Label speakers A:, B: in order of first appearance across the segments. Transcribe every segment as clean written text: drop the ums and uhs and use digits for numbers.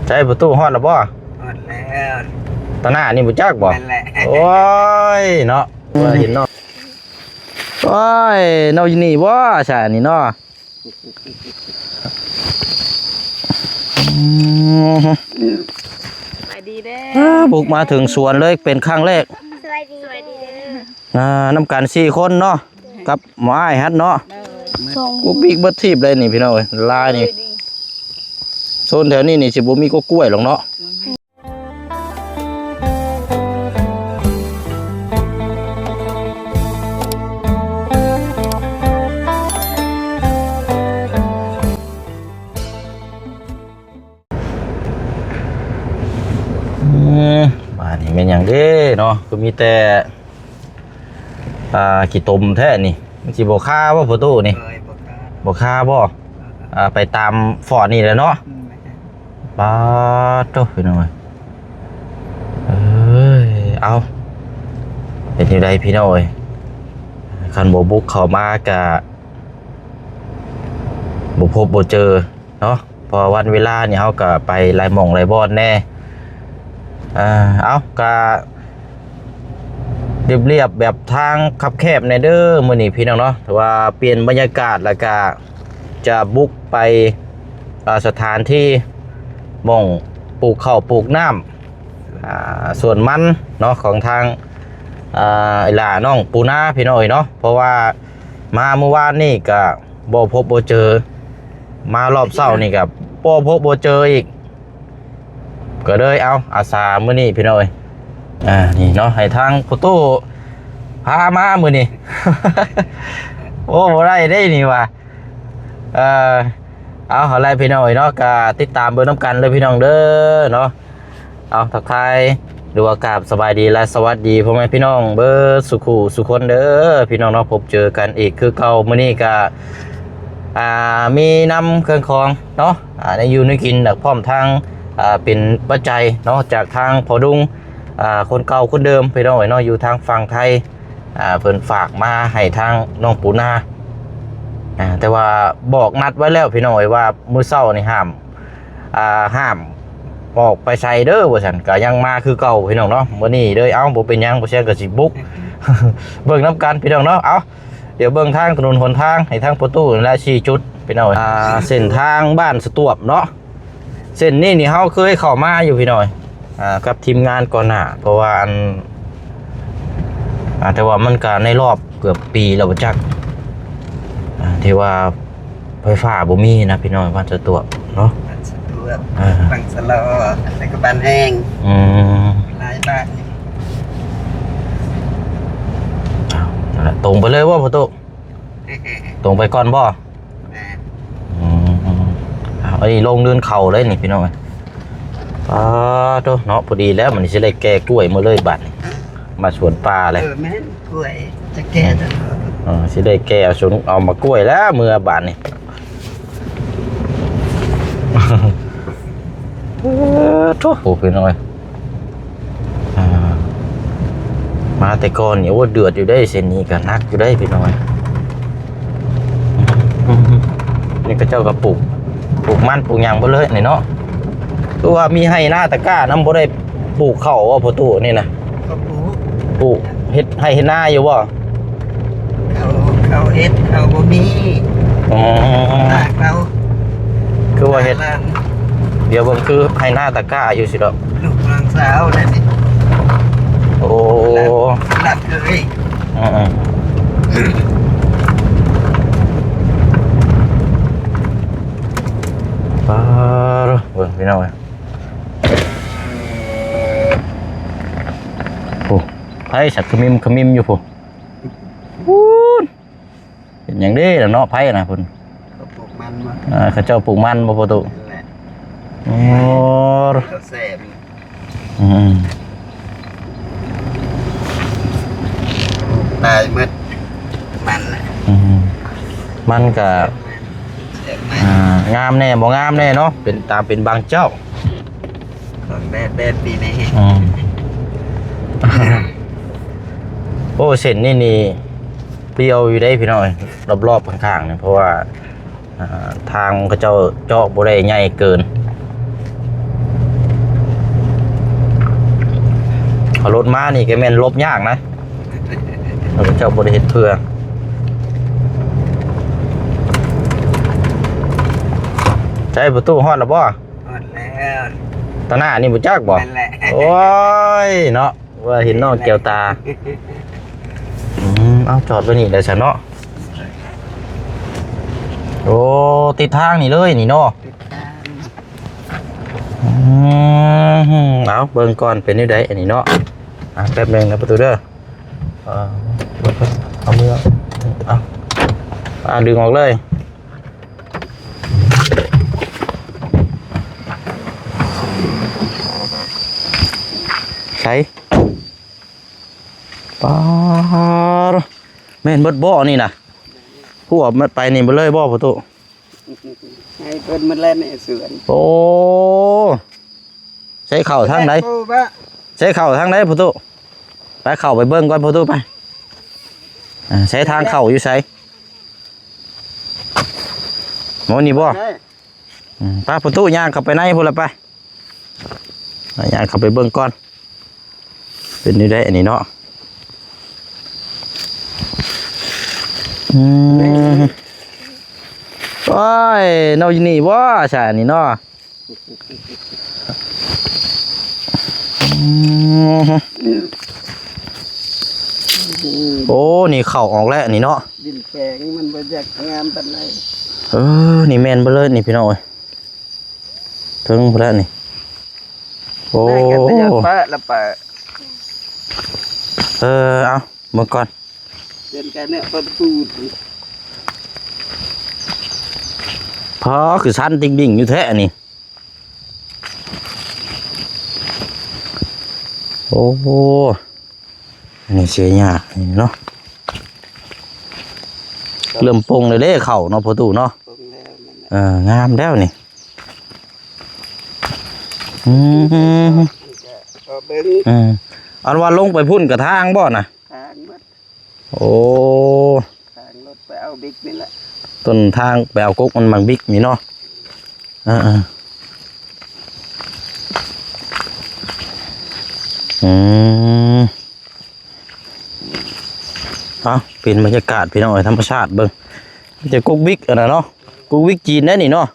A: ใช้ประตูฮอดแล้วบ่
B: ฮอดแล้ว
A: ตอนหน้านี่บ่จักบ่โอ้ยเนาะเห็นเนาะโอ้ยเนาอยู่นี่บ่ใช่นี่เนาะ
C: สวัสดีเด้อ
A: บุกมาถึงสวนเลยเป็นครั้งแรก
C: สวัสดีเด้อ
A: น้ำกัน4คนเนาะกับหมออ้ายฮัดเนาะกูบิ๊กเบิดทีบเลยนี่พี่น้องเอ้ยลายนี่โซนแถวนี้นี่สิบ่มีกล้วยหรอกเนาะบ้านนี่เป็นอย่างเด้เนาะก็มีแต่ขี้ตมแท้นี่มันสิบ่ค่าบ่ประตูนี่บ่ค่าบ่ไปตามฟอร์ดนี่แหละเนาะปาดโตพี่น้อยเอ้ยเอาเป็นจังไดพี่น้อยคันบ่บุกเข้ามากะบ่พบบ่เจอเนาะพอวันเวลานี่เฮาก็ไปหลายหม่องหลายบ่อนแน่เอาก็เรียบแบบทางคับแคบในเด้อมื้อนี้พี่น้องเนาะแต่ว่าเปลี่ยนบรรยากาศแล้วก็จะบุกไปสถานที่หม่องปลูกข้าวปลูกน้ำส่วนมันเนาะของทางหล่าน้องปูนาพี่น้อยเนาะเพราะว่ามาเมื่อวานนี่ก็บ่พบบ่เจอมารอบเช้านี่ก็บ่พบบ่เจออีกก็เลยเอาอาสามื้อนี้พี่น้อยนี่เนาะให้ทางโฟโต้พามามื้อนี้ โอ้บ่ได้ได้นี่ว่ะเอาอะไรพี่น้อยเนาะก็ติดตามเบิ่งน้ำกันเลยพี่น้องเด้อเนาะเอาทักทายดูอากาศสบายดีและสวัสดีพ่อแม่พี่น้องเบิดสุขุสุคนเด้อพี่น้องเนาะพบเจอกันอีกคือเก่ามื้อนี้ก็มีนำเครื่องของเนาะในอยู่ในกินพร้อมทางเป็นปัจจัยเนาะจากทางพอดุงคนเก่าคนเดิมพี่น้องเนาะอยู่ทางฝั่งไทยเพิ่นฝากมาให้ทางน้องปูนาแต่ว่าบอกนัดไว้แล้วพี่น้อยว่ามื้อเช้านี่ห้ามออกไปใส่เด้อว่าซั่นก็ยังมาคือเก่าพี่น้องเนาะมื้อนี้เด้อเอาบ่เป็นหยังบ่แซ่ก็สิบุก เบิ่งนํกันพี่น้องเนาะเอาเดี๋ยวเบิ่งทางถนนหนทางให้ทางประตูและชี้จุดพี่น้อยเส้นทางบ้านสตวบเนาะเส้นนี้นี่เฮาเคยเข้ามาอยู่พี่น้อยกับทีมงานก่อนหน้าเพราะว่าแต่ว่ามันก็ในรอบเกือบปีแล้วบ่จักที่ว่าไฟฟ้าบ่มีนะพี่น้อยบ้านสตวบเนาะ
B: บ้านสตวบบังสะลอแล้วก็บ้านแห้งหลายบ้าน
A: ตรงไปเลยว่าพ่อโตตรงไปก่อนบ่ไอ้ลงเดินเข่าเลยนี่พี่น้องโตเนาะพอดีแล้วมันสิได้แก้กล้วยมาเลยบัดมาสวนปลาเลย
B: แม่นกล้วยจะแก้
A: สิได้แก้เอามากล้วยแล้วมือบาดนี่โอ้พี่น้องมาแต่ก่อนเนี่ยว่าเดือดอยู่ได้เส้นนี้ก็นักอยู่ได้พี่น้อยนี่ก็เจ้ากระปลูกมันปลูกยางบ่เลยนี่เนาะคือว่ามีให้หน้าตะกร้าน้ำบ่ได้ปลูกข้าวว่าพอตู้นี่นะปลูกเฮ็ดให้เฮ็ดหน้าอยู่บ่
B: เขาเฮ็ดเขาบ่มีเรา
A: คือว่าเฮ็ดเดี๋ยวเบิ่งคือให้หน้าตะกร้าอยู่สิดอก
B: ลูกนางสาวนั่นนี่
A: โอ้
B: หลับเลย
A: ป้าเบิ่งพี่น้องโอ้ไผ่สักขมิมอยู่พุ่นเป็นอย่างนี้แล้วเนาะไผ่นะพุ่น
B: เขาปลูกมันมา
A: เขาเจ้าปลูกมันบ่ประตูโอ้
B: เขาแซ่บตายหมด
A: มันก็งามแน่บ่งามแน่เนาะเป็นตามเป็นบางเจ้า
B: ของแดดปีนี้
A: โอ้เส้นนี่เปรี้ยวอยู่ได้พี่น้อยรอบๆข้างๆเนี่ยเพราะว่าทางเขาเจ้าเจาะบ่ได้ใหญ่เกิน เอารถมานี่ก็แม่นลบยากนะเจ้าบ่ได้เฮ็ดเพื่อใช้ประตูฮอดแล้วบ่
B: หมดแล้ว
A: ตาหน้านี่บ่จักบ่
B: นั่นแหละ
A: โอ้ยเนาะว่าเห็นน้องแก้วตาเอาจอดไว้นี่เดี๋ยวฉันเนาะโอ้ติดทางนี่เลยนี่เนาะ
B: ติดตาม
A: เอาเบิ่งก่อนเป็นนี่ได้อันนี้เนาะแป๊บนึงนะประตูเด้อเอามือเอาดึงออกเลยใส่ปาแม่นเบิดบ่อนี่นะผู้ออกมาไปนี่บ่เลยบ่ประตู
B: ให้เพิ่นมาเล่นในสวน
A: โอ้ใช้เข่าทางไหน
B: โอ้บะ
A: ใช้เข่าทางไหนประตูไปเข่าไปเบิ่งก่อนประตูไปใช้ทางเข่าอยู่ใช้โมนี่บ่ป้าประตูย่างเข้าไปไหนพุ่นละไปย่างเข้าไปเบิ่งก่อนเป็นนี่ได้อันนี้เนาะโอ้ยเนาอยู่นี่บ่ใช่นี่เนาะโอ้นี่เข่าออกแล้วนี่เนาะ
B: ดินแข็งมันบ่อยากงามปานใด
A: นี่แม่นบ่เลยนี่พี่น้องเอ้ยถึงพุ่นแล้วนี่โอ้
B: ได้กันแต่อยากปะละปะ
A: เอาเมื่อก่อน
B: เดินกันเนี่ยเพิ่นพูด
A: พอคือชั้นดิ่งๆอยู่แท้นี่โอ้โหอันนี้เสียยากนี่เนาะเริ่มปงเลยเด้เข่าเนาะประตูเนาะ
B: ตรงแล้วนั่นน่ะ
A: งามแล้วนี่
B: ก็เบิ่ง
A: อันว่าลงไปพุ่นกับทางบ่น่ะ
B: ทางมัด
A: โอ้
B: ทางรถไปเอาบิ๊กนี่แหละ
A: ต้นทางไปเอากกมันบางบิ๊กนี่เนาะเป็นบรรยากาศพี่น้องธรรมชาติเบิ่งมันจะกุ๊กบิ๊กอะไรเนาะกุ๊กบิ๊กจีนได้นี่เนาะ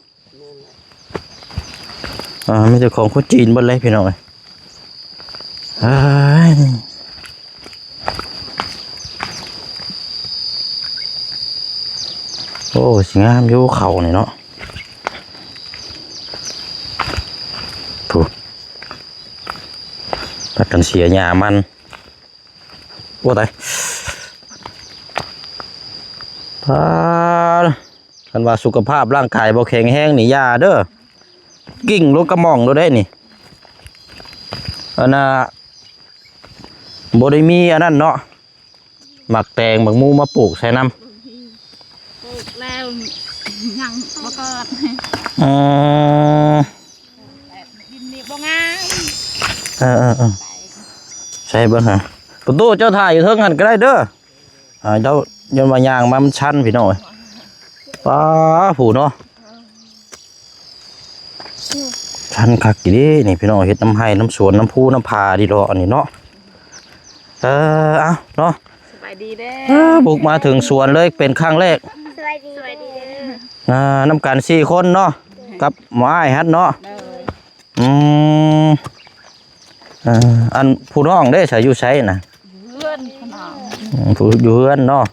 A: ไม่ใช่ของคนจีนเบิ่งเลยพี่น้องโอ้สิงามอยู่เขานี่เนาะถูกตัดกันเสียหญ้ามันโอ้ตายคันว่าสุขภาพร่างกายบ่แข็งแรงนี่ยาเด้อกิ่งลงกระหม่องดูได้นี่อันน่ะบ่ได้มีอันนั้นเนาะหมักแตงหมักมูมาปลูกใส่น้ำ
C: ปลูกแล้วยังบ่เกิดดินนี่บ่งาม
A: ใช่เบิ่งฮะประตูเจ้าถ่ายอยู่เทิงหันก็ได้เด้อเจ้าโยนมายางมามันชันพี่น้อยป้าผู้เนาะชันคักกี่ดินี่พี่น้อยเฮ็ดน้ำไห้น้ำสวนน้ำพุน้ำพาดีดอกอันนี้เนาะเอาเนาะ
C: สบายดีเด้อ
A: บุกมาถึงสวนเลยเป็นครั้งแรก
C: สบายดีเด้อ
A: น้ำกัน4 คนเนาะกับหมออ้ายฮัดเนาะอันผู้น้องได้ใช้อยู่ใช้น่ะ
C: เพื่อนขนม
A: ผู้อยู่เฮือนเนาะ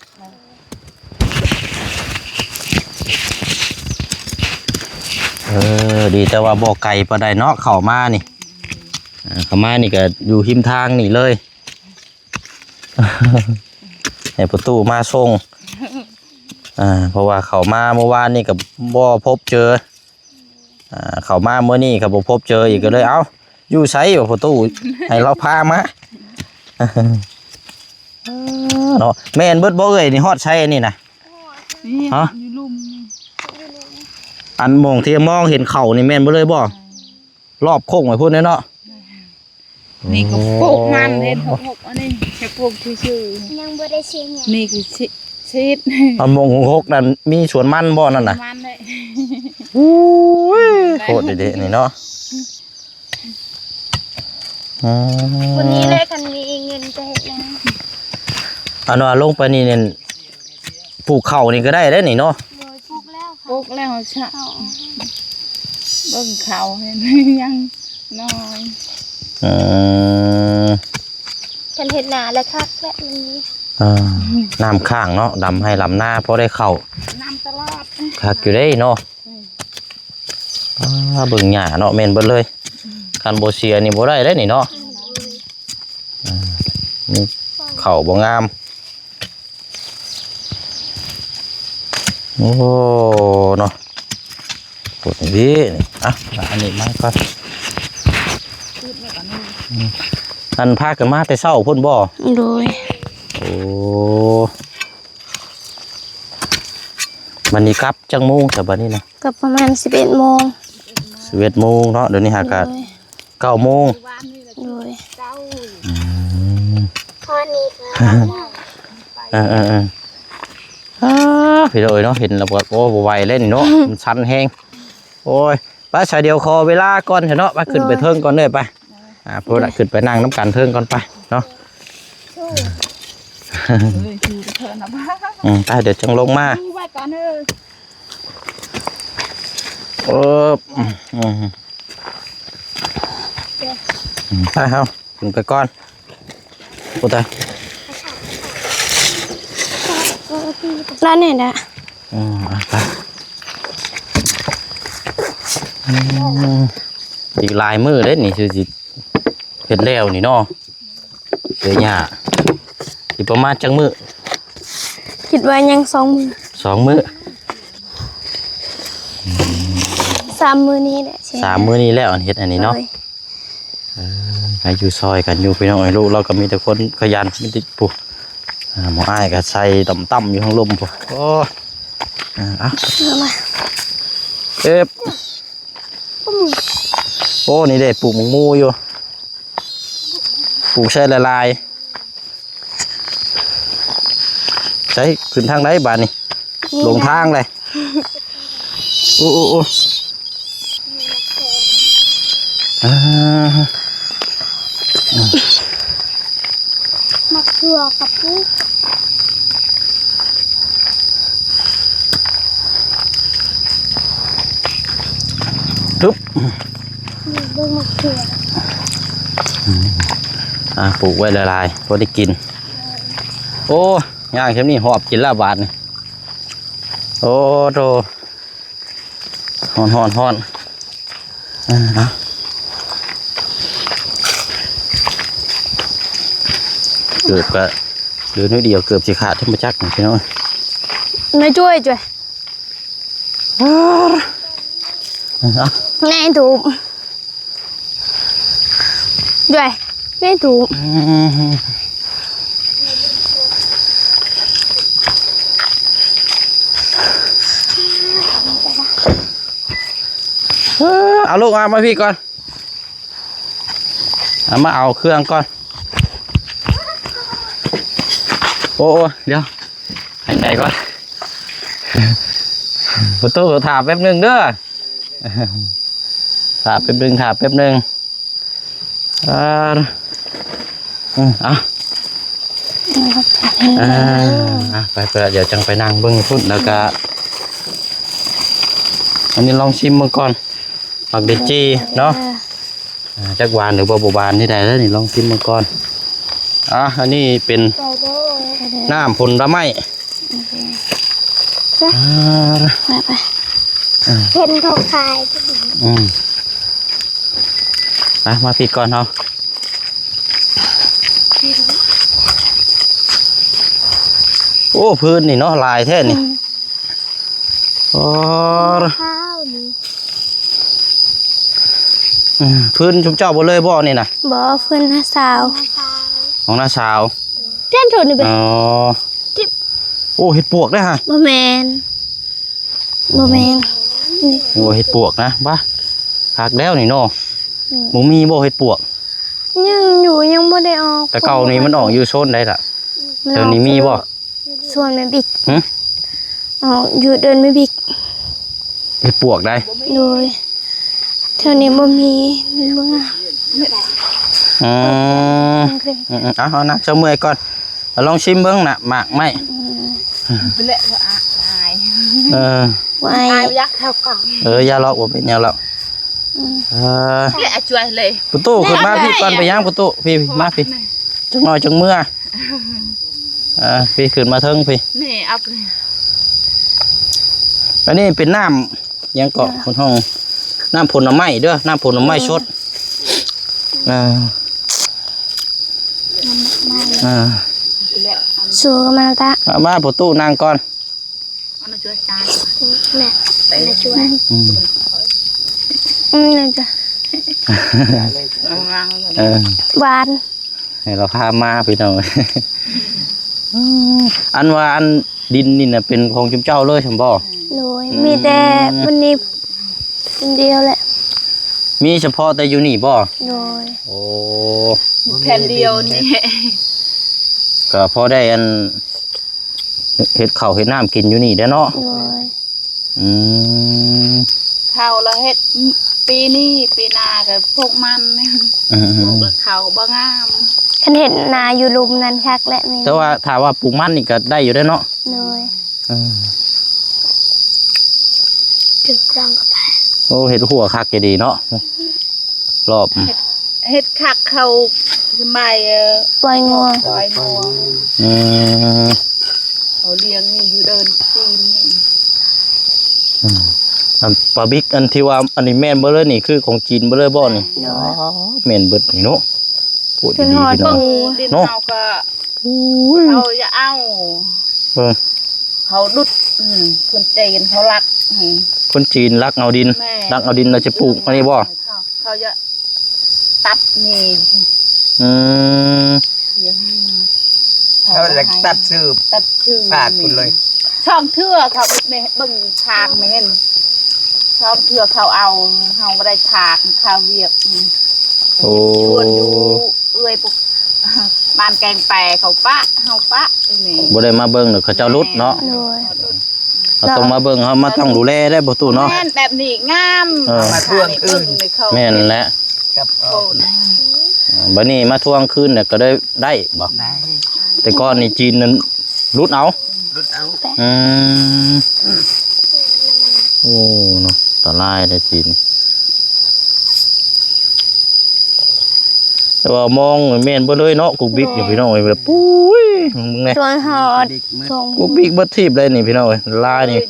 A: ดีแต่ว่าบ่ไก่ปานใดเนาะเข้ามานี่เข้ามานี่ก็อยู่หิมทางนี่เลยให้ประตูมาส่งเพราะว่าเข้ามาเมื่อวานนี่ก็บ่พบเจอเข้ามาเมื่อนี้ก็บ่พบเจออีกก็เลยเอ้าอยู่ไสบ่ประตูให้เราพามาเนาะแม่นเบิดบ่เอ้ยนี่ฮอดใช้อันนี้น่ะ
C: นี่
A: ฮะ
C: อยู่ลุ่มนี่
A: อันมองที่มองเห็นเขานี่แม่นบ่เลยบ่รอบโค้งไว้พุ่นเนาะ
C: นี่ก็ปลูกมันเห็นหกอันนี้แค่ปลูกชื่อ
D: ยังบ่ได้ชิมเนี่ย
C: ๆนี่คือชีด
A: อันมองของหกนั่นมีสวนมันบ่นั่นน่ะ
C: มันเลย
A: โคตรเด็ดๆนี่เนาะ
D: วันนี้เลยคันมีเงินจะเห็นนะ
A: อันว่าลงไปนี่เนี่ยปลูกข้าวนี่ก็ได้นี่เนาะ
D: โดยปลูกแล้ว
C: ปลูกแล้วชะเบิ่งเขาเห็นยังน้อย
D: กันเห็นหนาแล้วคักและมันนี้
A: น้ำข้างเนาะดำให้ลำหน้าเพราะได้เข้า
C: น้ำตลอด
A: คักอยู่ได้เนาะเบิ่งหญ้าเนาะแม่นเบิดเลยคันโบเซียนี่บ่ได้ได้นี่เนาะนี่เข้าบ่งามโอ้เนาะปวดนี่อ่ะอันนี้มาก่อนอันพากันมาแต่เช้าพุ่นบ่
D: โดย
A: โอ้วันนี้ครับจังโมงแต่บัดนี้นะ
D: ก็ประมาณ11 โมง
A: 11 โมงเนาะเดี๋ยวนี้หากาศ9 โมง
D: โดย
A: อืม
D: ข้อนี้
A: พี่เลยเนาะเห็นแล้วก็โอ้บ่ไหวเล่นเนาะมันชันแฮงโอ้ยไปชายเดียวคอเวลาก่อนเถอะเนาะไปขึ้นไปเทิงก่อนเลยไปพวกน่ะขึ้นไปนั่งน้ำกันเทิงก่อนไปเนาะ
C: อยู่เธอนะบ้า
A: ไปเดี๋ยวจังลงมา
C: ดูไว้ก่อน
A: ไปเฮาขึ้นไปก่อนโอ้ตาย
D: ร้านไหนนะ
A: ไปอีกลายมือเด้นี่คือสิเห็ดแล้วนี่เนาะเสือหญ้าอีกประมาณจังมือ
D: คิดว่ายัง2 มื้อ
A: 2 มื้อ
D: 3 มื้อนี้แหละ
A: 3 มื้อนี้แล้วอันเฮ็ดอันนี้เนาะไปอยู่ซอยกันอยู่พี่น้องไอ้ลูกเราก็มีแต่คนขยันมีแต่ปุ๊หมออ้ายก็ใส่ต่ำๆอยู่ข้างลมปุ๊โอ้
D: มา
A: เก็บโอ้นี่เด็ดปลูกหมงมูอยู่ปลูกใช้ละลายใช้ขึ้นทางไหนบ้านนี่ลงทางเลยโอ้
D: มักถั่วกับปุ๊ก
A: ทุบ
D: เบิ่งมักถั่ว
A: ปลูกไว้ละลายพอได้กินโอ้ย่างเช่นนี้หอบกินละบาทนี่โอ้โตฮ้อนเกือบก็เหลือนิดเดียวเกือบสิขาดที่มาจักหน่อยพี่น้อง
D: ไม่ช่วยแน่ถูกด้วยแน่ถูก
A: เอาลูกมาพี่ก่อนมาเอาเครื่องก่อนโอ้เดี๋ยวหายใจก่อนประตูถามแป๊บนึงเด้อถามแป๊บนึงไปเดี๋ยวจังไปนั่งเบิ้งพุ่นแล้วก็อันนี้ลองชิมมาก่อนผักเดจีเนาะจักหวานหรือบ่หวานที่ใดแล้วนี่ลองชิมมาก่อนอันนี้เป็นน้ำผลไม้
D: ไปเห็นเขาขาย
A: มาผิดก่อนเนาะโอ้พื้นนี่เนาะลายแท้นี่
D: ข้าวนี่
A: พื้นชุบเจ้าบ่เลยบ่นี่นะ
D: บ่เพื่อนน้าสาว
A: ของน้าสาว
D: เจ้าโถนี่เป็น
A: โอ้เห็ดปวกได้ฮะ
D: บ่แมน
A: โอ้เห็ดปวกนะบ้าคักแล้วนี่เนาะหมูมีบ่เห็ดปวก
D: ยังอยู่ยังไม่ได้ออก
A: แต่เก่านี้มันออกอยู่โซนได้ล่ะเดี๋ยวนี้มีบ่
D: ส่วนไม่บิกออกอยู่เดินไม่บิก
A: เห็ดปวกได้
D: โดยเท่านี้บ่มีเบิ่ง
A: อืมเอานักเจ้าเมื่อยก่อนเอาลองชิมเบิ่งน่ะหมากไหม
C: ไปเละก็อาย
D: ไว้
C: อายยักษ์เข้ากล่อง
A: อย่าลอกบ่เป็นแนวแล้ว
C: เละช่วยเลย
A: ประตูขึ้นมาพี่ก่อนไปย่างประตูพี่มาพี่จังน้อยจังเมื่อพี่ขึ้นมาเทิงพี่
C: นี่เอาไป
A: อันนี้เป็นน้ำยังเกาะคนห้องน้ำผลไม้เด้อน้ำผลไม้สด
D: ชูมาตา
A: มาประตูนางก่อน
C: เอามาช่วยตาย
D: แม่มาช่วยนี่จ้ะ หวาน
A: ให้เราพามาพี่น้อง อันว่าอันดินนี่น่ะเป็นของจุ๊บเจ้าเลยฉันบอก
D: เลยมีแต่วันนี้คนเดียวแหละ
A: มีเฉพาะแต่อยู่นี่บ่
D: เลย
A: โอ้
C: แผ่นเดียวนี่
A: ก็พอได้อันเฮ็ดข้าวเฮ็ดน้ำกินอยู่นี่ได้อเนาะ
D: เลย
A: อืม
C: ข้าวละเฮ็ดปีนี้ปีหน้าก็พวกมันนี่ปลูกแล้วข้าวบ่งาม
D: คันเห็นนาอยู่ลุมนั้นคักและไม่
A: แต่ว่าถ้าว่าปลูกมันนี่ก็ได้อยู่ได้อเนาะ
D: เลย ถึงกลางกับไป
A: โอ้เฮ็ดหัวคักจะดีเนาะรอบ
C: เฮ็ดคักเขาสมัย
D: ปล่อยงัว
C: ปล่อยงัว
A: อืม
C: เขาเลี้ยงนี่อยู่เดินจีนนี่
A: อันปลาบิ๊กอันที่ว่าอันนี้แม่นเบ่เลยนี่คือของจีนเบ่เลยบ่นี่
D: เลย
A: แม่นเบิดนี่เนาะพูด
D: จน
A: ดี
D: หอด
A: ๆพี่น้อง
C: ดิน
A: เนาะ
C: เขาก็เขาจะเอา
A: เออ
C: เขาดุดคนจีนเขารัก
A: คนจีนรักเอาดิน
C: แม่
A: รักเอาดินเราจะปลูกอันนี้บ่
C: เขาจะตัดนี่
A: อืม
C: เลี้ยงนี่
B: เขาจะตัดสืบ
C: ตัดชื่อ
B: ปาดคุณเลย
C: ช่องเทื่อเขาเนี่ยเบิ่งทางไม่เห็นช่องเทื่อเขาเอาเขาไม่ได้ถากข้าวเวียก
A: โอ้
C: ชวนอยู่เอ้ยปุ๊กบ้านแกงแปรเขาปะเฮาปะนี่
A: บ่ได้มาเบิ่งเด้อเขาเจ้ารุดเนาะ
D: เลย
A: เราต้องมาเบิ่งเขามาต้องดูแลได้บ่ตู้เนาะ
C: แม่นแบบนี้งาม
B: มาทวงคืน
A: แม่นแหละ
B: กับ
C: โอ้น
A: บัดนี้มาทวงคืนเนี่ยก็ได้บ่
B: ได้
A: แต่ก่อนนี่จีนนั้นรุดเอา
B: รุดเอา
A: อืมโอ้เนาะตะลายได้จีนแต่ว่ามองแม่นบ่เลยเนาะกุกบิ๊กนี่พี่น้องเอ้ยแบบปุ้ยมึงไง
D: ชวนหอด
B: เด็กมือ
D: ทง
A: กุกบิ๊กเบิดทีบเลยนี่พี่น้องเอ้ยลายนี่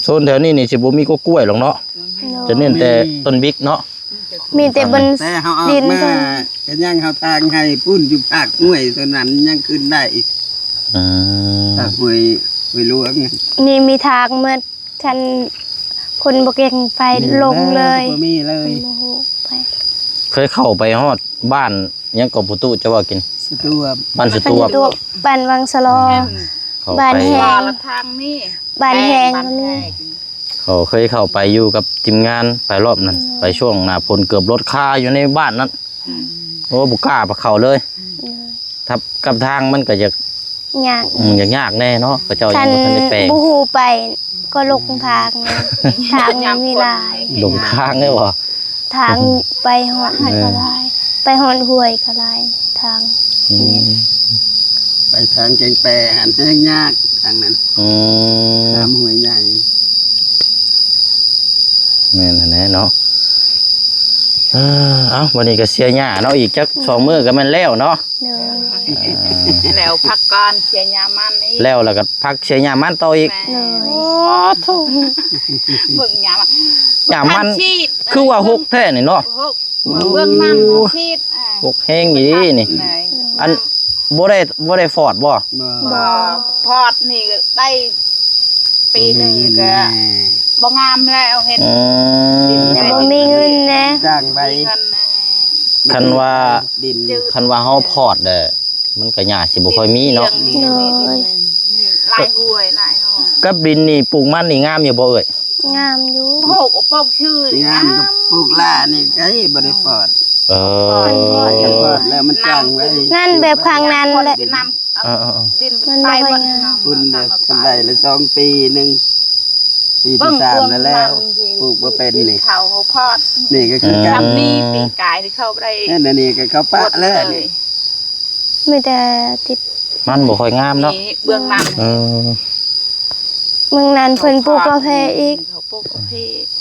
A: โซนแถวนี้นี่สิบ่มีกล้วยหรอกเนาะจะเน้นแต่ต้นบิ๊กเนาะ
D: มีแต่บน
B: แต่เขาเอา
D: ดิน
B: มา
D: เพิ่น
B: ก็ยังเขาทางให้ปุ้นอยู่ภาคห้วยตัวนั้นยังขึ้นได้อีก
A: อืม
B: ภาคห้วยหลวงไง
D: นี่มีทางเมื่อคันคนบกเก่งไปลงเลย
B: บ่มีเลย
D: โอ้โหไป
A: เคยเข้าไปฮอดบ้านยังกับประตูจะว่ากิน
B: สตัว
A: บ้านส
D: ปัน
A: ตัว
D: ตัวปันวังสลอ
A: เขา
D: บ้าน
A: ไป
D: แห้
C: ปลาง ละทางนี่
D: บ้านแหง
C: บ้าน
D: ก็มี
C: แห้ง
A: เขาเคยเข้าไปอยู่กับทีมงานไปรอบนั้น ไปช่วงหน้าฝนเกือบรถคาอยู่ในบ้านนั้นโอ้บุกล้าไปเข้าเลยทับกับทางมันก็จะ
D: ยาก
A: ยากแน่เนาะก็เจ้ายั
D: คั
A: ง
D: น
A: บ่ทันได้แปลง
D: บูฮูไปก็ลงทางเลยทางมันมีหลาย
A: ลงทางได้บ่
D: ทางไปหอดให้ก็ได้ไปหอดห้วยก็ได้ทาง
A: อืม
B: ไปทางแกงแปรหันแห้งยากทางนั้น
A: อืม
B: น้ำห้วยใหญ่
A: แม่นแน่เนาะเอ้าวันนี้ก็เสียหญ้าเนาะอีกจัก2มื้อก็แม่นแล้วเนาะ
D: เลย
C: แล้วพักก่อนเสียยามันนี่
A: แล้วก็พักเสียหญ้ามันต่ออีก
C: แม่
D: เลย
C: เบิ่งยามัน
A: หญ้ามัน
C: ชีด
A: คือว่าหกแท้นี่เนาะ
C: หกเบิ่งมันชีด
A: หกแห้งอยู่ดีนี่ อันบ่ได้ฟอดบ่
B: บ่
C: บ่พอดนี่ก็ได้ปีหนึงก็บ่งามแล้วเห็น
A: อืม
D: แต่บ่มีเงินนะ
B: จ้างไป
C: เงิน
A: คันว่า
B: ดิน
A: คันว่าเฮาพอดเด้อมันก็หญ้าสิบ่ค่อยมีเนาะ
C: ลายห้วยลายห้อง
A: กับดินนี่ปลูกมันนี่งามอยู่บ่เอ่ย
D: งามอยู่
C: โปกปกชื่อนี่
B: งามกับปลูกล่านี่ไอ้บ่ได้ฟอด
A: เออ
B: ถ้าฟอดแล้วมันจ้างไว้
D: นั่นแบบข้างนั้นแหละ
C: นำ
A: เออ
C: ดินไปบน
B: คุณเนี่ยทำได้ละ2 ปีหนึง ปีที่สามนั่นแล้วปลูกบ่เป็นนี่
C: เขาพอด
B: นี่ก็คือการ
C: ทำนี่ปีกายที่เข้าไปได้
B: นั่นนี่ก็เขาปะแล้วนี่
D: มีแต่ติด
A: มันบ่ค่อยงามเนาะ
C: เบื้องหลัง
A: เออ
D: เมืองนั้นเพิ่นปลูกกาแฟอีก
C: เขาปลูกกาแฟ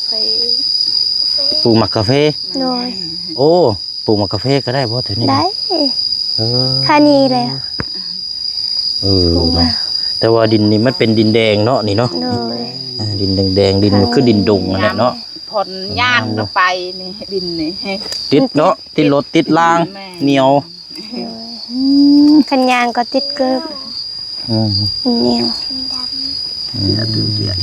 C: ไป
A: ปลูกหมักกาแฟ
D: โดย
A: โอ้ปลูกหมักกาแฟก็ได้บ่เท่านี้
D: ได้
A: เออ
D: ค่านี้เลยอะ
A: เออเนาะแต่ว่าดินนี่มันเป็นดินแดงเนาะนี่เนาะ
D: โดย
A: ดินแดงๆดินมันคือดินดงนั่นแหละเนาะ
C: ผลย่านลงไปนี่ดินนี่
A: ติดเนาะติดรถติดรางเหนียว
D: คันยางก็ติดเกิบ
A: อืม
D: เหนียว
B: อย่าตื่นเต้น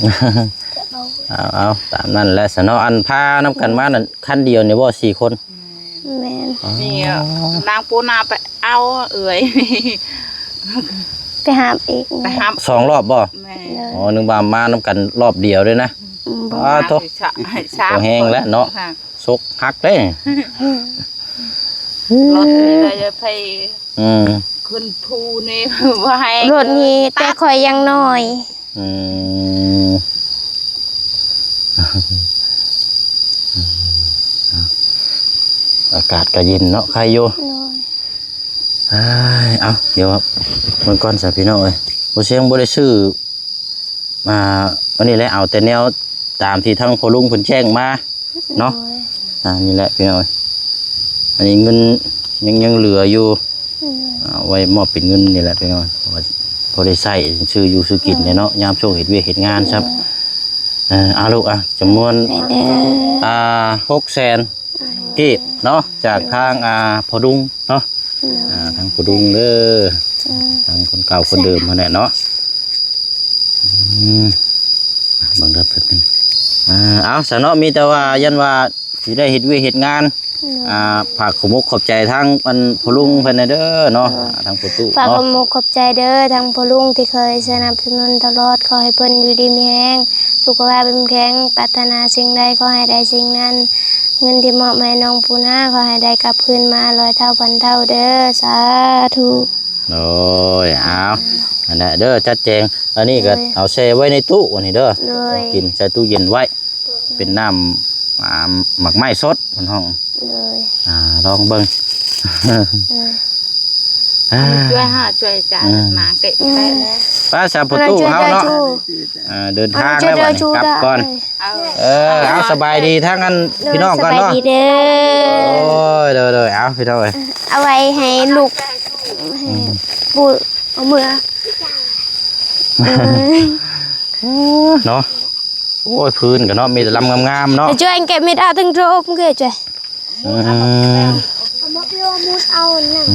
A: เอาตามนั้นแหละสนออันพานํกันมานั่นคันเดียวเนี่ยบ่4คน
D: แม่น
C: นี่นางปูนาไปเอาเอ๋ย
D: ไปหาบอีก
C: ไปหา
A: 2รอบบ่
C: แม่
A: อ๋อนึกว่ามานํกันรอบเดียวด้วยนะ
D: บ่
A: อ้าวโต ตัวแห้งแล้วเนาะ ซกหักเด้
C: รถนี่เลยจะไป
A: อืม
C: ขึ้นภูนี่ว่าให้
D: รถนี้แต่ข่อยยังน้อย
A: อืมอากาศก็เย็นเนาะใครอยู่
D: โดย
A: เอาเดี๋ยวครับมันก่อนสัพี่น้องเอ้ยบ่เสียงบ่ได้ซื้อมาวันนี้แหละเอาแต่แนวตามที่ทั้งพ่อลุงเพิ่นแจ้งมาเนาะ
D: โดย
A: นี่แหละพี่น้องเอ้ยอันนี้เงินยังเหลืออยู่
D: โดย
A: เอาไว้มอบเป็นเงินนี่แหละพี่น้องเพราะว่าพอได้ใช้ซื้ออยู่ซื้อกินเนี่ยเนาะยามช่วงเฮ็ดเวียกเฮ็ดงานครับเอาลูกจำนวน
D: เด้อ
A: 600,000กีบเนาะจากทางพ่อลุงเนาะทางพ่อลุงเด้อทางคนเก่าคนเดิมมาแหละเนาะบางเด้อเพิ่นนึงเอาซะเนาะมีแต่ว่ายันว่าสิได้เฮ็ดเวียกเฮ็ดงานฝากขอบขอบใจทางมันพ่อลุงเพิ่นน่ะเด้อเนาะทางประตู
D: ฝาก
A: เนาะ
D: ขอบขอบใจเด้อทางพ่อลุงที่เคยสนับสนุนตลอดขอให้เพิ่นอยู่ดีมีแรงสุขภาพเข้มแข็งปรารถนาสิ่งใดขอให้ได้สิ่งนั้นเงินที่มอบให้น้องปูนาขอให้ได้กลับคืนมา100 เท่าพันเท่าเด้อสาธุ
A: โอ้ยเอาอันนั้นเด้อจัดแจงอันนี้ก็เอาแช่ไว้ในตู้อันนี้เด้อ
D: เลย
A: กินใส่ตู้เย็นไว้เป็นน้ำหมักไม้สดมันห้อง
D: เลย
A: ลองเบิ่ง
C: ช่วยช่วยจานมาเกะไปแล้ว
A: ป้าชาประตูเฮาเนาะเดินทางแล้วบัดนี้กลับก่อน เอาสบายดีทั้งกันพี่น้องก่อนเนาะ
D: สบายดีเด้อ
A: โอ้ยเด้อเอาพี่น้องเอ้ย
D: เอาไว้ให้ลูกให้ปูเอามือ
A: เนาะโอ้ยพื้นกันเนาะมีแต่ลำงามๆเนาะ
D: เดี๋ยวช่วยอันเก็บไม่ได้ทั้งโรบเกช่วย
A: อืม
D: เอานั่ง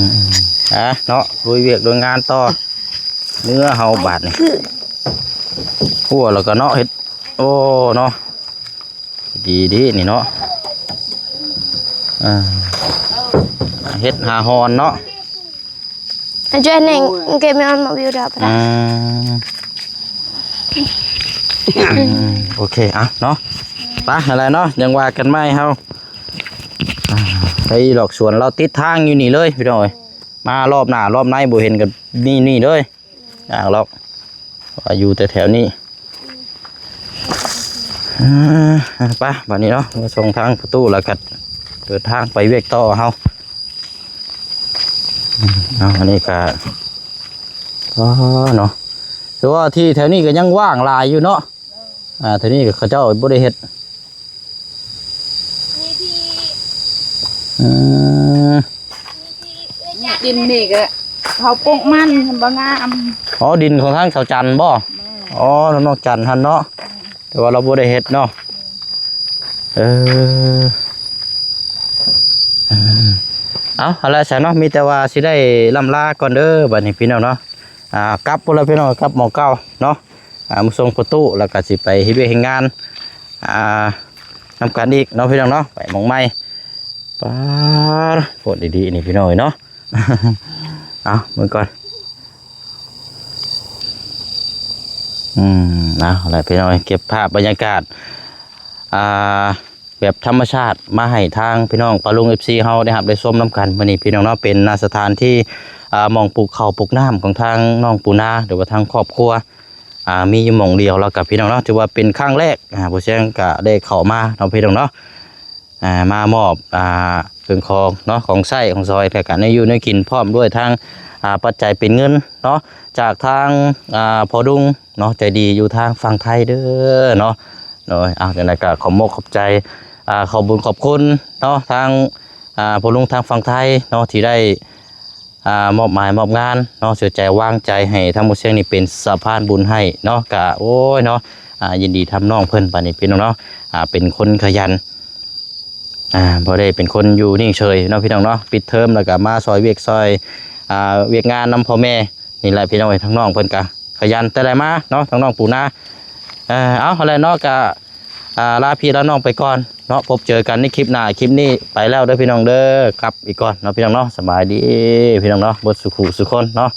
A: เนาะลุยเวียกโดยงานต่อเนื้อเฮาบาดนี่หัวแล้วก็เนาะเฮ็ดโอ้เนาะดีนี่เนาะเฮ็ดหาฮอนเนาะ
D: ช่วยหนึ่งเก็บไม่เอามาวิวดอกไป
A: โอเคเนาะไปอะไรเนาะยังว่ากันไม่เฮาไปหลอกสวนเราติดทางอยู่นี่เลยพี่น้อยมารอบหน้ารอบในบ่เห็นกันนี่เลยหรอกว่าอยู่แต่แถวนี้ไปบัดนี้เนาะมาส่งทางประตูแล้วก็เดินทางไปเวียกต่อเฮาอันนี้ก็เนาะแต่ว่าที่แถวนี้ก็ยังว่างหลายอยู่เนาะแถวนี้ก็เขาเจ้าบ่ได้เฮ็ด
C: ดินนี่ก็เขาปลูกมันบางงาม
A: อ๋อดินของทางชาวจันทร์บ่อ๋อนอกจันทร์หันเนาะแต่ว่าเราบ่ได้เฮ็ดเนาะเอาอะไรซะเนาะมีแต่ว่าสิได้ล่ำลาก่อนเด้อบัดนี้พี่น้องเนาะกลับพุ่นละพี่น้องกลับหม้องเก่าเนาะมาส่งประตูแล้วก็สิไปเฮ็ดเวียกเฮ็ดงานนำกันอีกเนาะพี่น้องเนาะไปหม้องใหม่ปาดโพดดีๆนี่พี่น้องเนาะ เอามือก่อนอะไรพี่น้องเก็บภาพบรรยากาศแบบธรรมชาติมาให้ทางพี่น้องปาลุง FC เฮาได้รับได้ชมน้ำกันมื้อนี้พี่น้องเนาะเป็นสถานที่หม่องปลูกข้าวปลูกน้ำของทางน้องปูนาหรือว่าทางครอบครัว มีอยู่หม่องเดียวแล้วกับพี่น้องเนาะถือว่าเป็นครั้งแรกบ่เชียงก็ได้เข้ามาเนาะพี่น้องเนาะมามอบเครื่องของเนาะของใช้ของซอยแล้วก็ในอยู่ในกินพร้อมด้วยทางปัจจัยเป็นเงินเนาะจากทางพอดุงเนาะใจดีอยู่ทางฝั่งไทยเด้อเนาะจังได๋ก็ขอบขอบใจขอบบุญขอบคุณเนาะทางพอลุงทางฝั่งไทยเนาะที่ได้มอบหมายมอบงานเนาะเสียใจวางใจให้ทางบ่เชียงนี่เป็นสะพานบุญให้เนาะก็โอ้ยเนาะยินดีทำน้องเพิ่นปานนี้พี่น้องเนาะเป็นคนขยันบ่ได้เป็นคนอยู่นิ่งเฉยเนาะพี่น้องเนาะปิดเทอมแล้วก็มาซอยเวียกซอยเวียกงานนำพ่อแม่นี่แหละพี่น้องทั้งน้องเพิ่นก็ขยันแต่ได้มาเนาะทั้งน้องปู่นาเอาอะไรเนาะก็ลาพี่ลาน้องไปก่อนเนาะพบเจอกันในคลิปหน้าคลิปนี้ไปแล้วเด้อพี่น้องเด้อกลับอีกก่อนเนาะพี่น้องเนาะสบายดีพี่น้องเนาะบทสุขุสุคนเนาะ